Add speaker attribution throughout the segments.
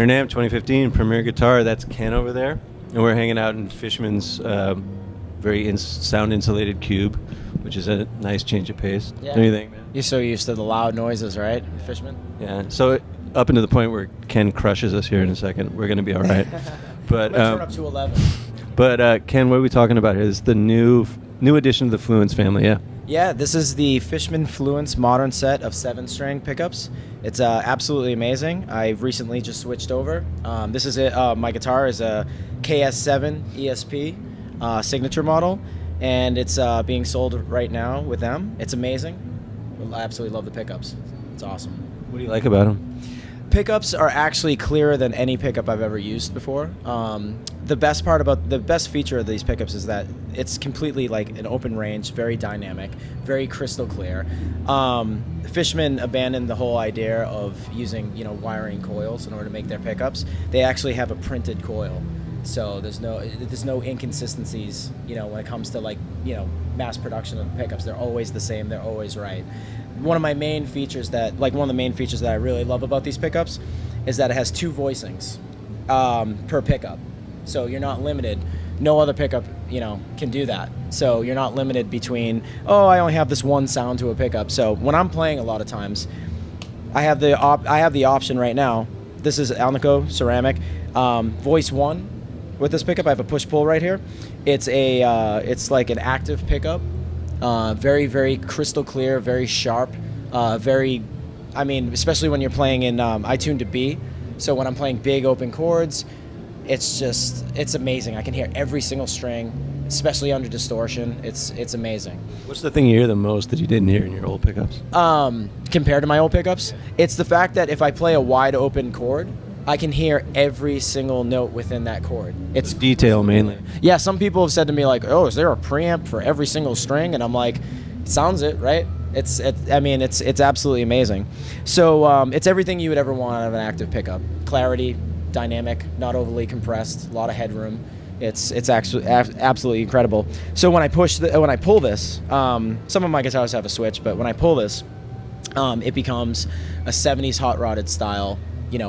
Speaker 1: NAMM 2015 Premier Guitar. That's Ken over there. And we're hanging out in Fishman's very sound insulated cube, which is a nice change of pace.
Speaker 2: Yeah.
Speaker 1: What do you think, man?
Speaker 2: You're so used to the loud noises, right, Fishman?
Speaker 1: Yeah. So up into the point where Ken crushes us here in a second, we're going to be all right. But
Speaker 2: turn up to 11.
Speaker 1: But Ken, what are we talking about here? This is the new addition to the Fluence family, yeah?
Speaker 2: Yeah, this is the Fishman Fluence modern set of 7-string pickups. It's absolutely amazing. I recently just switched over. This is it. My guitar is a KS7 ESP signature model, and it's being sold right now with them. It's amazing. I absolutely love the pickups. It's awesome.
Speaker 1: What do you like about them?
Speaker 2: Pickups are actually clearer than any pickup I've ever used before. The best feature of these pickups is that it's completely like an open range, very dynamic, very crystal clear. Fishman abandoned the whole idea of using, wiring coils in order to make their pickups. They actually have a printed coil, so there's no inconsistencies, when it comes to mass production of pickups. They're always the same. They're always right. One of the main features that I really love about these pickups is that it has 2 voicings per pickup. So you're not limited. No other pickup, can do that. So you're not limited between, I only have this one sound to a pickup. So when I'm playing, a lot of times, I have the option right now. This is Alnico ceramic, voice 1 with this pickup. I have a push-pull right here. It's like an active pickup. Very, very crystal clear, very sharp, especially when you're playing in, I tune to B. So when I'm playing big open chords, it's amazing. I can hear every single string, especially under distortion. It's amazing.
Speaker 1: What's the thing you hear the most that you didn't hear in your old pickups?
Speaker 2: Compared to my old pickups, it's the fact that if I play a wide open chord, I can hear every single note within that chord. It's
Speaker 1: detail mainly.
Speaker 2: Yeah, some people have said to me like, is there a preamp for every single string? And I'm like, sounds it, right? It's absolutely amazing. So it's everything you would ever want out of an active pickup. Clarity, dynamic, not overly compressed, a lot of headroom. It's actually absolutely incredible. So when I pull this, some of my guitars have a switch, but when I pull this, it becomes a 70s hot rodded style,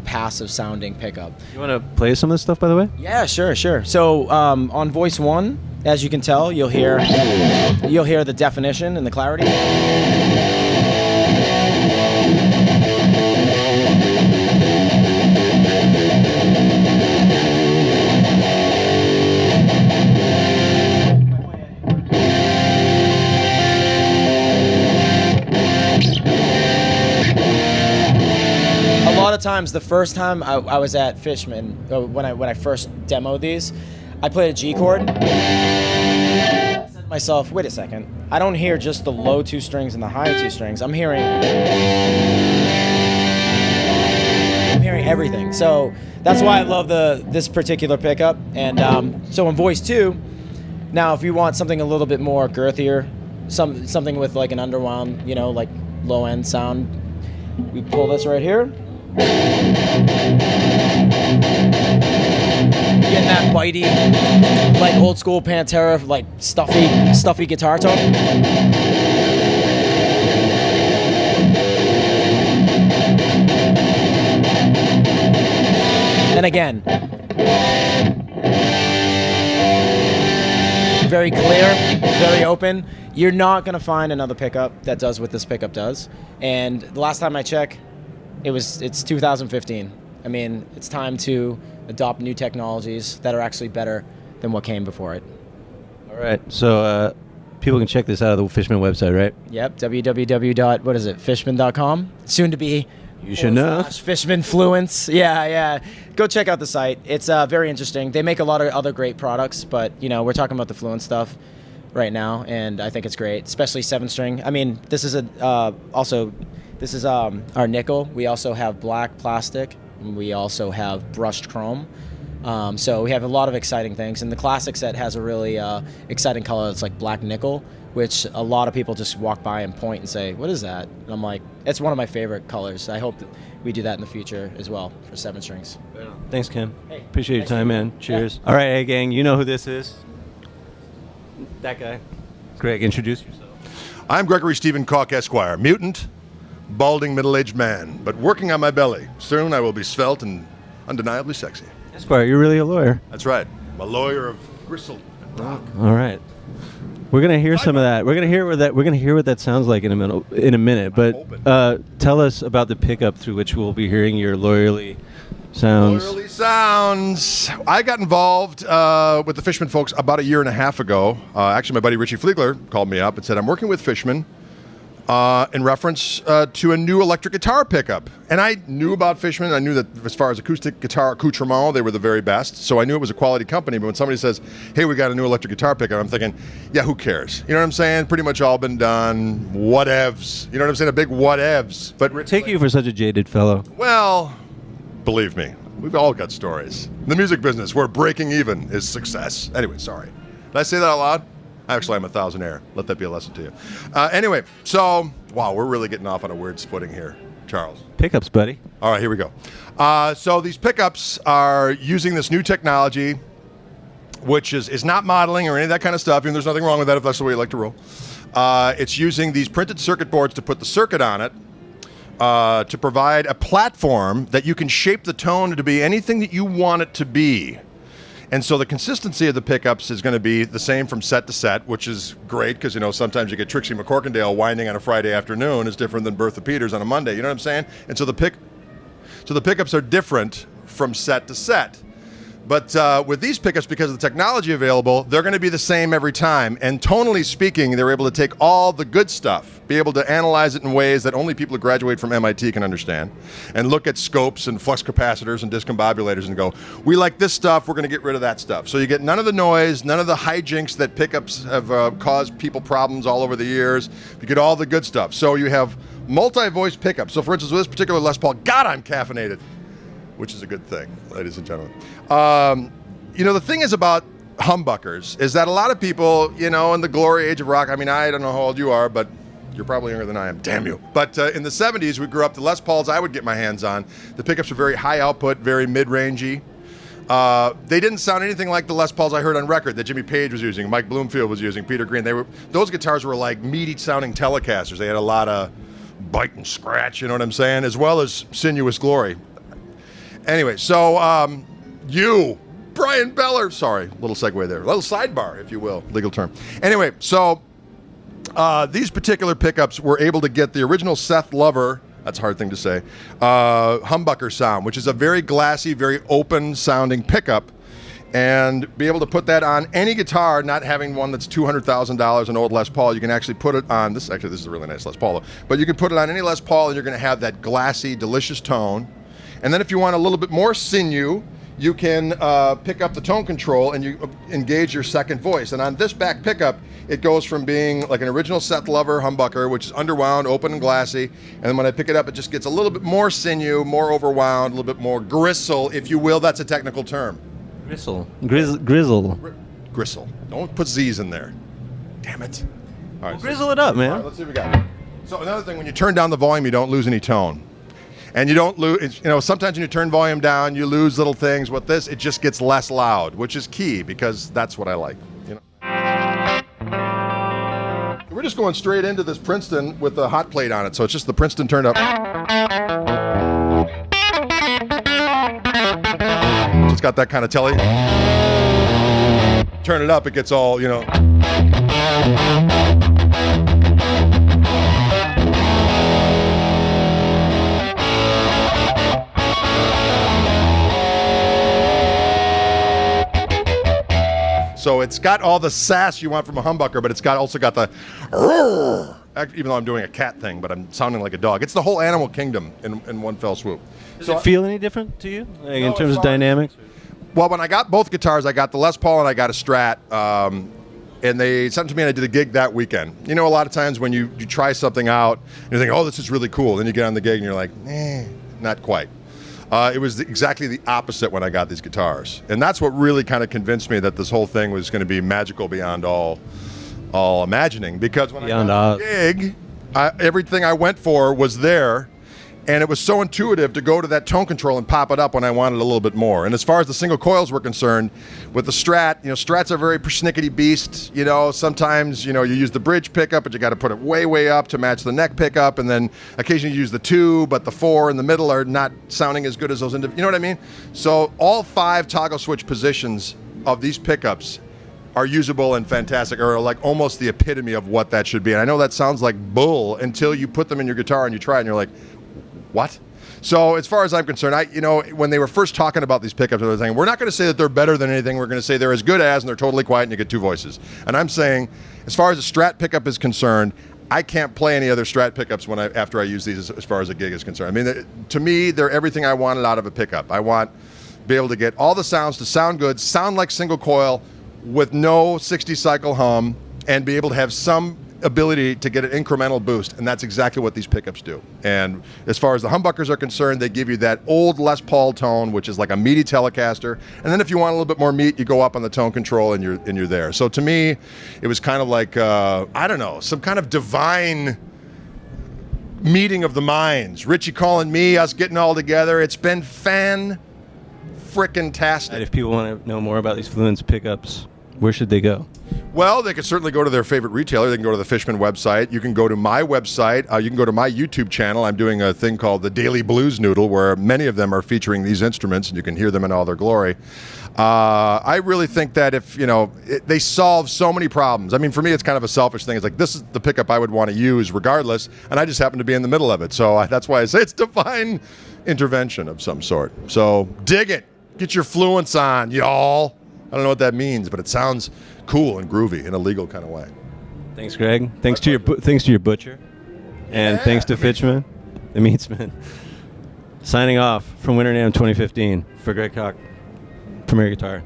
Speaker 2: passive sounding pickup.
Speaker 1: You want to play some of this stuff, by the way?
Speaker 2: Yeah, sure. So on voice 1, as you can tell, you'll hear the definition and the clarity. A lot of times, the first time I was at Fishman, when I first demoed these, I played a G chord. I said to myself, wait a second, I don't hear just the low 2 strings and the high 2 strings. I'm hearing everything. So that's why I love this particular pickup. And so in voice 2, now if you want something a little bit more girthier, something with like an underwound, like low end sound, we pull this right here. Getting that bitey, like old school Pantera, like stuffy guitar tone. And again, very clear, very open. You're not gonna find another pickup that does what this pickup does. And the last time I checked, it's 2015. It's time to adopt new technologies that are actually better than what came before it.
Speaker 1: All right, so people can check this out at the Fishman website, right?
Speaker 2: Yep, www.fishman.com. Soon to be.
Speaker 1: You should know.
Speaker 2: Fishman Fluence. Yeah. Go check out the site. It's very interesting. They make a lot of other great products, but we're talking about the Fluence stuff right now, and I think it's great, especially 7-string. This is This is our nickel. We also have black plastic, and we also have brushed chrome. So we have a lot of exciting things. And the classic set has a really exciting color that's like black nickel, which a lot of people just walk by and point and say, what is that? And I'm like, it's one of my favorite colors. I hope that we do that in the future as well for 7-strings.
Speaker 1: Thanks, Ken.
Speaker 2: Hey,
Speaker 1: appreciate your time, man. Cheers. Yeah. All right, hey, gang, you know who this is? That guy. Greg, introduce yourself.
Speaker 3: I'm Gregory Stephen Koch, Esquire, mutant, balding middle-aged man, but working on my belly. Soon I will be svelte and undeniably sexy.
Speaker 1: Esquire, you're really a lawyer.
Speaker 3: That's right. I'm a lawyer of gristle and rock.
Speaker 1: All right. We're gonna hear some of that. We're gonna hear what that sounds like in a minute. But tell us about the pickup through which we'll be hearing your lawyerly sounds.
Speaker 3: Lawyerly sounds. I got involved with the Fishman folks about a year and a half ago. Actually, my buddy Richie Fliegler called me up and said, I'm working with Fishman in reference to a new electric guitar pickup. And I knew about Fishman. I knew that as far as acoustic guitar accoutrement, they were the very best. So I knew it was a quality company. But when somebody says, hey, we got a new electric guitar pickup, I'm thinking, yeah, who cares? You know what I'm saying? Pretty much all been done. Whatevs. You know what I'm saying? A big whatevs. But
Speaker 1: Take you for such a jaded fellow.
Speaker 3: well, believe me, we've all got stories. In the music business, where breaking even is success. Anyway, sorry. Did I say that out loud? Actually, I'm a thousandaire. Let that be a lesson to you. Anyway, so, wow, we're really getting off on a weird footing here, Charles.
Speaker 1: Pickups, buddy.
Speaker 3: All right, here we go. So these pickups are using this new technology, which is not modeling or any of that kind of stuff, and there's nothing wrong with that if that's the way you like to roll. It's using these printed circuit boards to put the circuit on it, to provide a platform that you can shape the tone to be anything that you want it to be. And so the consistency of the pickups is going to be the same from set to set, which is great because, you know, sometimes you get Trixie McCorkindale winding on a Friday afternoon is different than Bertha Peters on a Monday. You know what I'm saying? And so the pickups are different from set to set. But with these pickups, because of the technology available, they're going to be the same every time. And tonally speaking, they're able to take all the good stuff, be able to analyze it in ways that only people who graduate from MIT can understand, and look at scopes and flux capacitors and discombobulators and go, we like this stuff, we're going to get rid of that stuff. So you get none of the noise, none of the hijinks that pickups have caused people problems all over the years. You get all the good stuff. So you have multi-voice pickups. So for instance, with this particular Les Paul, God, I'm caffeinated, which is a good thing, ladies and gentlemen. You know, the thing is about humbuckers is that a lot of people, you know, in the glory age of rock, I mean, I don't know how old you are, but you're probably younger than I am, damn you. But in the 70s, we grew up, the Les Pauls I would get my hands on, the pickups were very high output, very mid-rangey. They didn't sound anything like the Les Pauls I heard on record that Jimmy Page was using, Mike Bloomfield was using, Peter Green. Those guitars were like meaty sounding Telecasters. They had a lot of bite and scratch, you know what I'm saying, as well as sinuous glory. Anyway, so you, Brian Beller, sorry, little segue there, little sidebar, if you will, legal term. Anyway, so these particular pickups were able to get the original Seth Lover, that's a hard thing to say, humbucker sound, which is a very glassy, very open sounding pickup, and be able to put that on any guitar, not having one that's $200,000, an old Les Paul. You can actually put it on, this is a really nice Les Paul, though, but you can put it on any Les Paul and you're going to have that glassy, delicious tone. And then if you want a little bit more sinew, you can pick up the tone control and you engage your second voice. And on this back pickup, it goes from being like an original Seth Lover humbucker, which is underwound, open and glassy. And then when I pick it up, it just gets a little bit more sinew, more overwound, a little bit more gristle, if you will. That's a technical term.
Speaker 1: Gristle. Grizzle.
Speaker 3: Gristle. Don't put Z's in there. Damn it. All right,
Speaker 1: Grizzle it up, man.
Speaker 3: All right, let's see what we got. So another thing, when you turn down the volume, you don't lose any tone. And you don't lose, you know, sometimes when you turn volume down, you lose little things. With this, it just gets less loud, which is key because that's what I like. You know? We're just going straight into this Princeton with a hot plate on it, so it's just the Princeton turned up. It's got that kind of telly. Turn it up, it gets all, you know. So it's got all the sass you want from a humbucker, but it's also got the roar, even though I'm doing a cat thing, but I'm sounding like a dog. It's the whole animal kingdom in one fell swoop.
Speaker 1: Does it feel any different to you, like, in terms of dynamics?
Speaker 3: Well, when I got both guitars, I got the Les Paul and I got a Strat, and they sent them to me and I did a gig that weekend. You know, a lot of times when you try something out, and you think, oh, this is really cool. Then you get on the gig and you're like, not quite. It was exactly the opposite when I got these guitars. And that's what really kind of convinced me that this whole thing was going to be magical beyond all imagining. Because when I got the gig, everything I went for was there. And it was so intuitive to go to that tone control and pop it up when I wanted a little bit more. And as far as the single coils were concerned, with the Strat, Strats are very persnickety beasts. Sometimes, you use the bridge pickup, but you got to put it way, way up to match the neck pickup. And then occasionally you use the 2, but the 4 in the middle are not sounding as good as those. You know what I mean? So all 5 toggle switch positions of these pickups are usable and fantastic, or like almost the epitome of what that should be. And I know that sounds like bull until you put them in your guitar and you try it and you're like, what? So as far as I'm concerned, when they were first talking about these pickups and everything, we're not going to say that they're better than anything. We're going to say they're as good as, and they're totally quiet, and you get 2 voices. And I'm saying, as far as a Strat pickup is concerned, I can't play any other Strat pickups after I use these as far as a gig is concerned. I mean, to me, they're everything I wanted out of a pickup. I want to be able to get all the sounds to sound good, sound like single coil with no 60 cycle hum, and be able to have some ability to get an incremental boost, and that's exactly what these pickups do. And as far as the humbuckers are concerned, they give you that old Les Paul tone, which is like a meaty Telecaster, and then if you want a little bit more meat, you go up on the tone control and you're there. So to me, it was kind of like I don't know, some kind of divine meeting of the minds. Richie calling me, us getting all together. It's been frickin-tastic.
Speaker 1: If people want to know more about these Fluence pickups, where should they go?
Speaker 3: Well, they could certainly go to their favorite retailer. They can go to the Fishman website. You can go to my website. You can go to my YouTube channel. I'm doing a thing called the Daily Blues Noodle, where many of them are featuring these instruments, and you can hear them in all their glory. I really think that if, they solve so many problems. I mean, for me, it's kind of a selfish thing. It's like, this is the pickup I would want to use regardless, and I just happen to be in the middle of it. So that's why I say it's divine intervention of some sort. So dig it. Get your Fluence on, y'all. I don't know what that means, but it sounds cool and groovy in a legal kind of way.
Speaker 1: Thanks, Greg. Thanks to your butcher, and thanks to Fishman, the Meatsman. Signing off from Winter NAMM 2015 for Greg Koch, Premier Guitar.